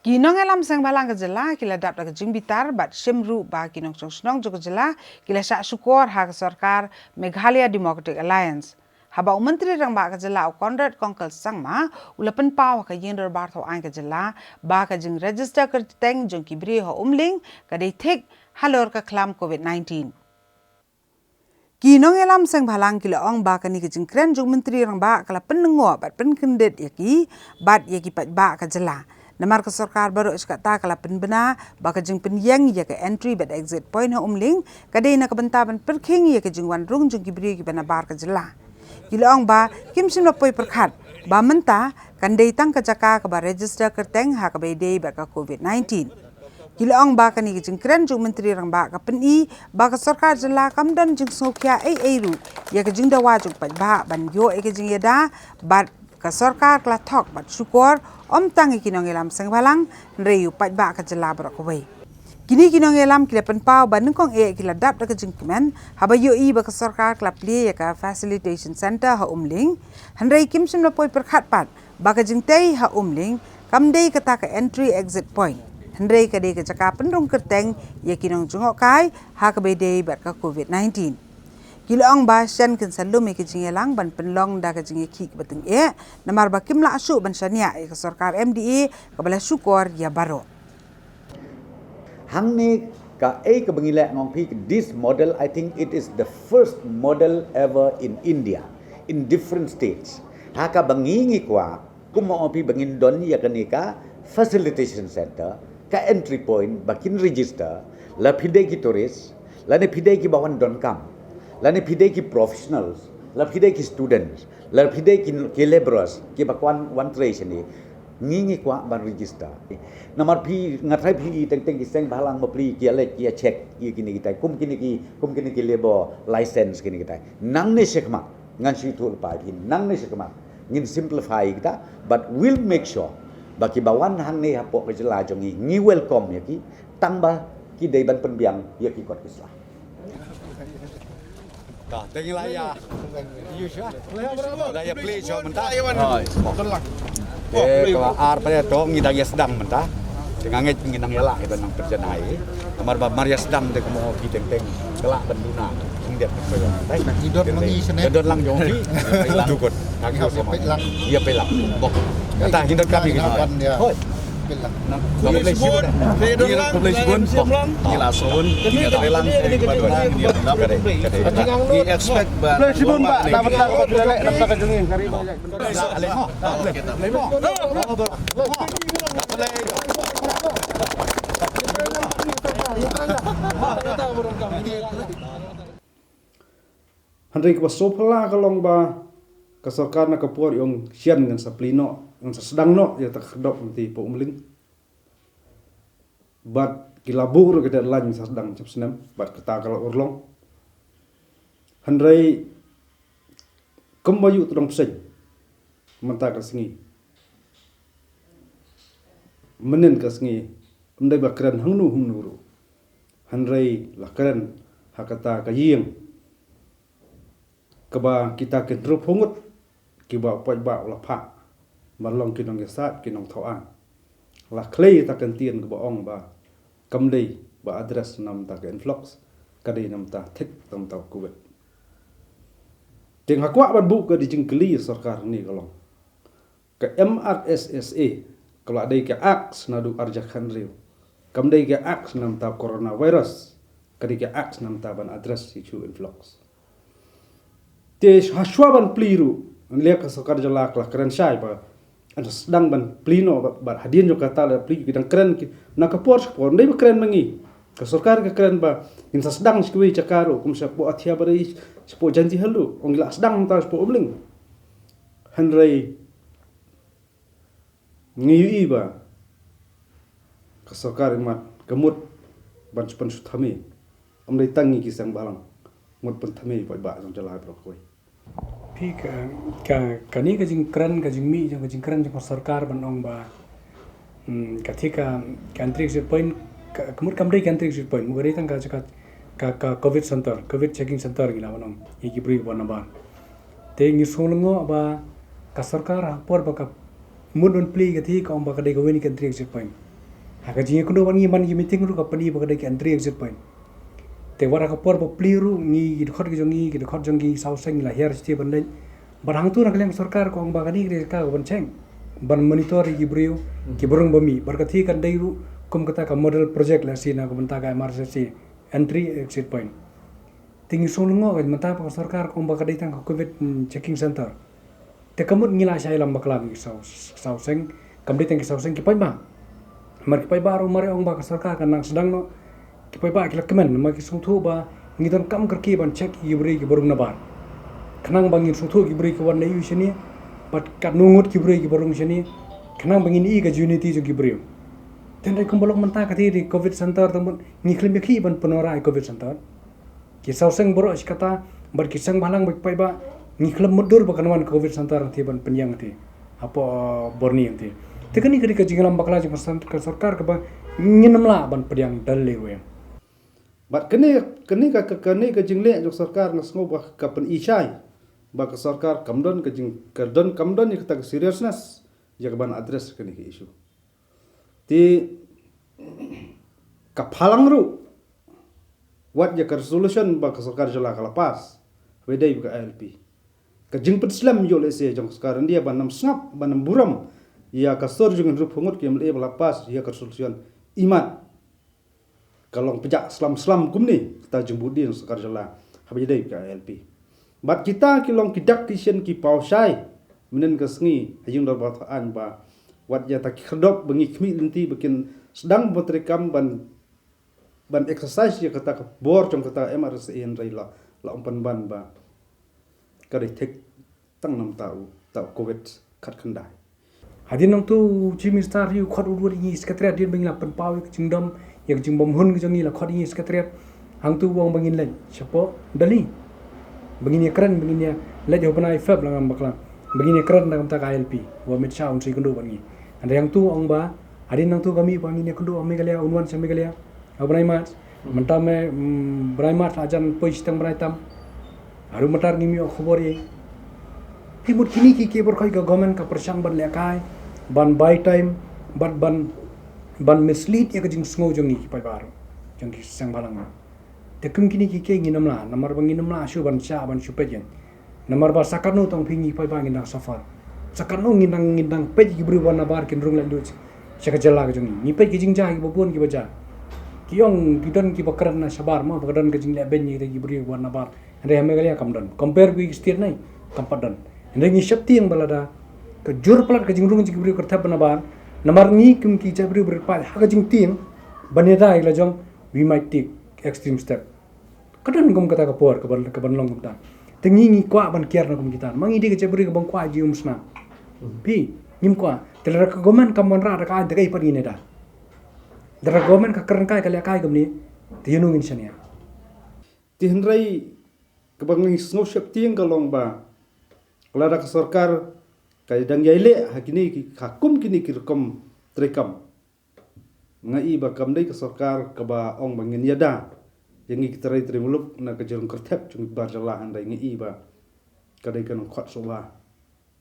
Kinong elam sang balang kejela kila dap dak jing bitar bat shimru ba kinong chong snong jog kejela kila syak syukur hak sarkar Meghalaya Democratic Alliance. Haba menteri rang ba kejela Conrad Kongkel sangma ulapan paw ka yender bar tho ang kejela ba ka jing register kerteng jong kibri ho umling ka dei thik halor ka klam COVID-19. Kinong elam sang balang kila ong ba ka ni kejing kren jong menteri rang ba kala penengo bat penkendet yaki bat yaki pat ba kejela. Namar ke sarkar baru iskata kala penbena baka jeng penyang ya ke entry but exit point ha umling kadai na kabentaban perking ya ke jeng wan rung jeng kibri ki bana bar ke jela kilong ba kim sim lapoi perkhat ba menta kandai tang ka jaka ka ba register kerteng ha ka bedei ba ka COVID-19 kilong ba ka ni jeng kren jeng menteri rang ba ka peni ba ka sarkar jela kamdan jeng sokya ai ru ya ke jeng dawa jeng pat ba ban yo e ke jeng yada bat ka sarkar kla thok bat syukur om tangi kinong elam sang balang reyu pat ba ka jela bra ko wei kini kinong elam kila pen pau ban kong e kila dap dak jing kemen haba yo i ba ka sarkar kla pli ya ka facilitation center ha umling hanrei kim sim la poi perkhat pat ba ka jing tei ha umling kam dei ka ta ka entry exit point hanrei ka dei ka jaka pendong kerteng ya kinong jungok kai ha ka be dei ba ka COVID-19 Kilong ba siyan kin salumi ki jingelang ban penlong da ka jinge ki bateng e namar ba kim la asu ban sania e ka sarkar MDA ka bala syukur ya baro hang ni ka ka bangila ngong pi this model I think it is the first model ever in India in different states ha ka bangingi kwa kumo pi bangin don ya kanika facilitation center ka entry point bakin register la pide ki tourist la ne pide ki bawan don kam lani pidai ki professionals, la pidai ki students, la pidai ki laborers, ki bakwan one trace ni, ngingi kwa ban register. Namar pi ngatai pi teng ki seng balang mapli ki alek ki check ki kini kita, kum kini ki labor license kini kita. Nang ne sekmak ngan si tul pa pi, nang ne sekmak ngin simplify kita, but we'll make sure baki bawan hang ne hapok ke jela jongi ngi welcome ya ki tangba ki dei ban penbiang ya ki kot kislah. Dah, tengok layar. Layar play show mentah. Kalau ar pada tu ngidang ya sedang mentah. Dengan ngit ngidang ya lah kita nang perjanai. Amar ba Maria sedang de kemo pi teng kelak benduna. Singdet pe. Hidot mengi sene. Hidot lang jong pi. Dukut. Kaki sama. Ia pelang. Bok. Kata hidot kami gitu. Hoi. Pelang. Publish pun. Publish pun. Gila sun. Kita pelang. We expect ba. Publish pun Pak. Dapat lek dapat kajungin kari banyak. Handai ke sopla kalong ba kasarkar na kapuar yung siyan ngan sa plino ngan sa sedang no ya tak kedok nanti po umling bat kilabur ke lan sa sedang cap senam bat kata kalau urlong handai kembayu tudang pesej menta ka sengi menen ka sengi andai ba keren hangnu ru handai la keren hakata ka ying keba kita ke drup hungut kiba poi ba la pha malong kinong gesat kinong thoan la clay ta kan tien ke ong ba kamdei ba address nam ta ke influx kadai nam ta thik tam ta kuwet ting hakwa ban bu ke di jingkli sarkar ni kalong ke MRSSA kalau ada ke aks nadu arjakan riu kamdei ke aks nam ta coronavirus kadai ke aks nam ta ban address isu influx te haswaban pliru lihat ke sarkar jalak lah keren syai ba ada sedang ban plino ba hadian jo kata la pli bidang keren na kapor ko ndai keren mangi ke sarkar ke keren ba insa sedang sikwi cakaro kum sa po athia bari po janji halu ongla sedang ta po umling hanrei ngiui ba ke sarkar mat kemut ban supan suthami omdai tangi kisang balang mut penthami ba jong jalai pro koi pi ka ni ka jing kran ka jing mi jing kran jing sarkar ban ong ba ka thika country point kemur kamri country point mugari tang ka covid center covid checking center gila ban ong iki bri ban ba te ngi solngo ba ka sarkar por ba ka mudun pli ka thi ka ong ba ka de go ni country point haka jinge kuno ban ngi man gi meeting ru ka pani ba ka entry exit point te wara ka por ba pliru ngi gi khot gi khot jongi sau seng la her sti ban le barang tu nak leng sarkar ko ang ba kani re ka ban cheng ban monitor gi brio ki burung bami bar ka thi kan dai ru kum kata ka model project la si na ko banta ka emergency entry exit point tingi solungo ga mata pa sarkar ko ba ka dai tang covid checking center te kamut ngila sai lam baklam gi sau seng kam dai tang sau seng ki pai ba mar ki pai ba ro mare ong ba ka sarkar kan nang sedang no ki pai ba ki lakmen ma ki sung thu ba ngidan kam kar ki ban check gi bri gi burung na ba kenang bangin sung thu gi bri ki wan na yu sini pat kat nungut ki bri gi burung sini kenang bangin i ga unity jo gi bri ten dai kum bolok menta ka di covid center tamun ngi klim ki ban penora covid center ki sau seng boro kata bar ki sang balang bai pai ba ngi klim mudur ba kanwan covid center ti ban penyang ti apa borni ti te kani kadi ka jingalam bakla jing ka sarkar ka ba nginam la ban penyang dal le we Bat kene ka jingle jok sarkar ngasngo ba ka pen ishai ba ka sarkar kamdon ka jing kamdon ni ka seriousness ya ban address kene ke issue ti ka phalang ru wat ya ka resolution ba ka sarkar jala ka lapas wedai ka ALP ka jing pet slam yo le se jong sarkar dia ban nam snap ban nam buram ya ka sor jung ru phungut ke mle lapas ya ka resolution iman kalong pejak selam kumni kita jembudi sekar jala habis ka LP bat kita kilong kidak kisien ki pausai menen kesngi hajung dal bataan ba wat ya tak kherdok bengi khmi lenti bikin sedang bertrekam ban exercise ya kata bor trong kata MRC en raila la umpan ban ba kari tek tang nam tau covid khat khandai hadin nang tu chief minister yu khot ur ni secretariat din bangla pen paw jingdom yang jing bom hun jong ni la khot ni secretariat hang tu wong bangin len chapo dali bangin ya kran bangin ya le jo banai feb lang bakla bangin ya kran dang ta KLP wa mit cha un si kundu bangi anda yang tu ong ba hadin nang tu kami bangin ya kundu megalia unwan sa megalia abrai mat menta me brai mat ajan poi stang brai tam aru matar ni mi khobor ye timut kini ki ke bor khoi ka government ka persang ban lekai ban buy time ban mislead ya ka jing sngo jong ni pai bar jong ki sang balang te kum kini ki ke nginam la namar bang nginam la shu ban cha ban shu pejen namar ba sakanu tong pingi pai bang nginang safar sakanu nginang pej ki bru ban bar kin rung la lu chaka jala ka jong ni pej ki jing ja ki bobon ki baja ki yong ki don ki bakran na sabar ma bakran ka jing le ben ni ki bru ban bar re hame galia kam don compare bi stir nai kampadan ngi shapti yang balada ke jur plat ke jingrung jing bri kerta banabar namar ni kum ki jabri bri pal ha jing tim baneda ila jong we might take extreme step kadan gum kata ka por ka ban long gum ta tengi ngi kwa ban kiar na gum kita mangi di ke jabri ka bang kwa ji umsna pi nim kwa telra ka gomen kam mon ra ka de kai pari ne da dara gomen ka kern kai ka le kai gum ni ti yunung in shania ti hendrai ka bang ngi snow shapti yang kalong ba Kelara ke sarkar kay dang yaile hakini ki hakum kini ki rekom trekam ngai ba kam dai ke sarkar ka ba ong bangin yada yang ki terai trimuluk na ke jerung kertep chung bar jala andai ngai ba kadai kan khot so ba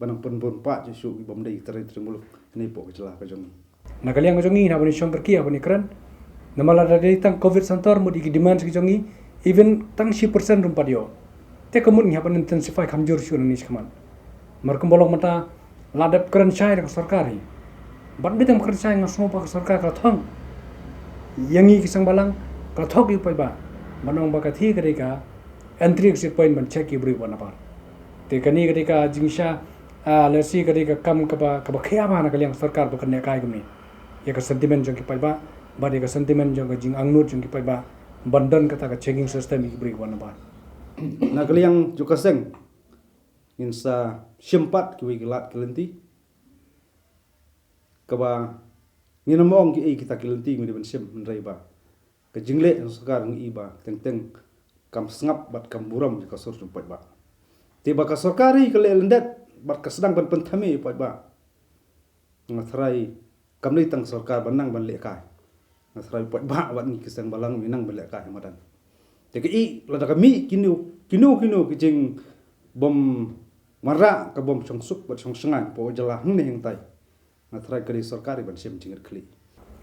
banang pun pa ju su bom dai terai trimuluk ni po ke jala ka jong na kaliang jong ni na bani shong kerki abani kran namala dai tang covid center mudi ki demand ki jong even tang 10% rum padio te kamun ngi hapan intensify kamjur shu ni skaman markum bolong mata ladap keren chai ka sarkari bat bitam keren chai ngasmo pa sarkar ka thong yangi ki sang balang ka thok yu pai ba manong ba ka thi ka ka entry exit point ban check ibri wana par te kani ka ka jingsha lesi ka ka kam ka ba khya ba na kaliang sarkar ba kan kai gumni ya ka sentiment jong ki pai ba de ka sentiment jong ka jing angnut jong ki pai ba bandan ka ta ka checking system ibri wana par na kaliang juga seng insa sempat ki wigilat kelenti kaba nginamong ki kita kelenti mi ben sem menrai ba ke jingle sekarang iba teng kam sngap bat kam buram ka sur jumpat ba tiba ka sorkari ke lendet bat ka sedang ban pentame pat ba ngathrai kam ni tang sarkar banang ban lekai ngathrai pat ba wat ni kisang balang minang ban lekai madan teki lada kami kinu kijing bom mara ka bom chongsuk bat chongsengan po jala hne heng tai na trai kali sarkari ban sem jingar kli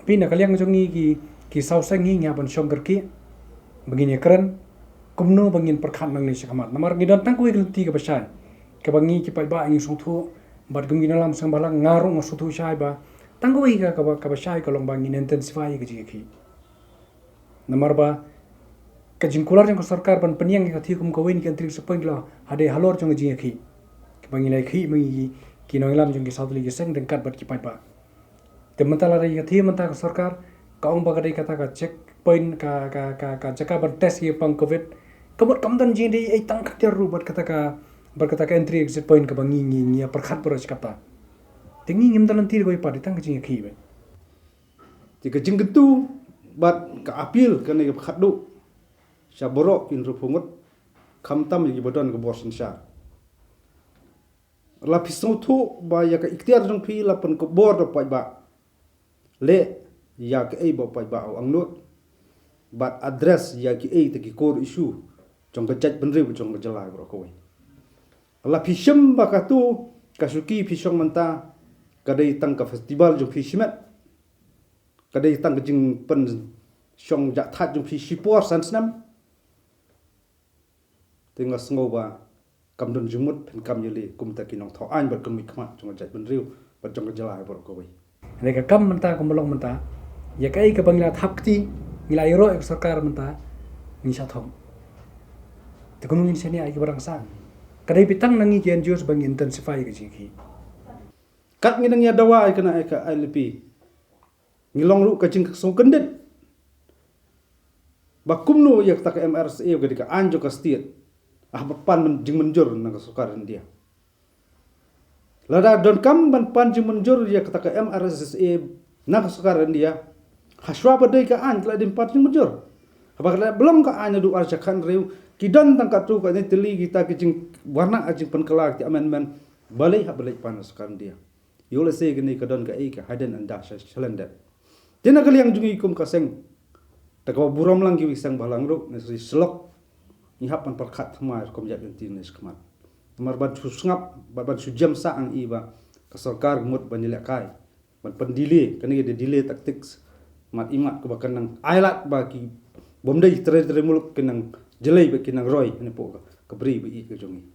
pina kaliang jongi ki sauseng ngi ngaban shongger ki begini keren kumno bangin perkhan nang ni sekamat namar ngi don tangku ikenti ke basai ke bangi ki pai ba ngi sungthu bat gum gina lam sang balang ngarung suthu shai ba tangku i ka basai kolong bangin intensify ke ji ki namar ba ka jingkular jang sarkar ban peniang ka thi kum ko wen ki antrik sepeng lo ade halor jong ji ki ke bangi lai khi mangi ki no lam jong ki sautli ki seng dengkat bat ki pai ba tementala rai ka thi menta ka sarkar ka ong ba ka dei kata ka check point ka jaka ban test ye pang covid kamut kamdan ji dei ai tang khatir ru bat kata ka entry exit point ka bangi ngi perkhat boros kata tingi ngim dalan tir goi pa di tang ji ki be jika jinggetu bat ka apil kan ni khadu sya borok in rupungut khamtam yi bodon ka borsan sya la pisau thu ba ya ka ikhtiar jong phi la pan ko bor do pai ba le ya ka ei bo pai ba ang no but address ya ki ei te ki core issue jong ka chat benri jong ka jalai bro ko la phisam ba ka tu ka suki phisong manta ka dei tang ka festival jong phismet ka dei tang ka jing pen shong ja that jong phi sipor san snam tinga sngoba kam don jumut pen kam yeli kum ta kinong tho an bat kum mikmat jong ka chat benri bat jong ka jalai bro ko ne ka kam menta ko molong menta ya kai ka bangla thapti ngila iro ek sarkar menta ni sa thom te kunung in seni ai ki barang sang kadai bitang nangi ki NGOs bang intensify ke ji ki kat ngi nang ya dawa ai kana ai ka ILP ngilong ru ka jing so kendet bakumno yak tak MRSA ga dika anjo ka state pan men jing menjur nang sukaran dia lada don kam ban pan jing menjur yak tak MRSA nang sukaran dia haswa badai ka an kala din pan jing menjur apakah belum ka an du arjakan reu kidan tang ka tu ka ni teli kita ki jing warna ajing pan kala ti amendment balai ha balai pan sukaran dia yola se gni ka don ka ei ka haden anda shalender dina kali yang jungi kum ka seng tak ba buram lang ki wisang balang ru ne si slok ni hapan perkhat ma kom ja ben tin nes kmat mar ban susngap ban sujam sa ang iba ka sarkar mut ban nilai kai ban pendile kan ni de delay tactics mat imat ko bakan nang ailat ba ki bomdai tre muluk kenang jelai ba kinang roy ne po ka bri ba i ka jungi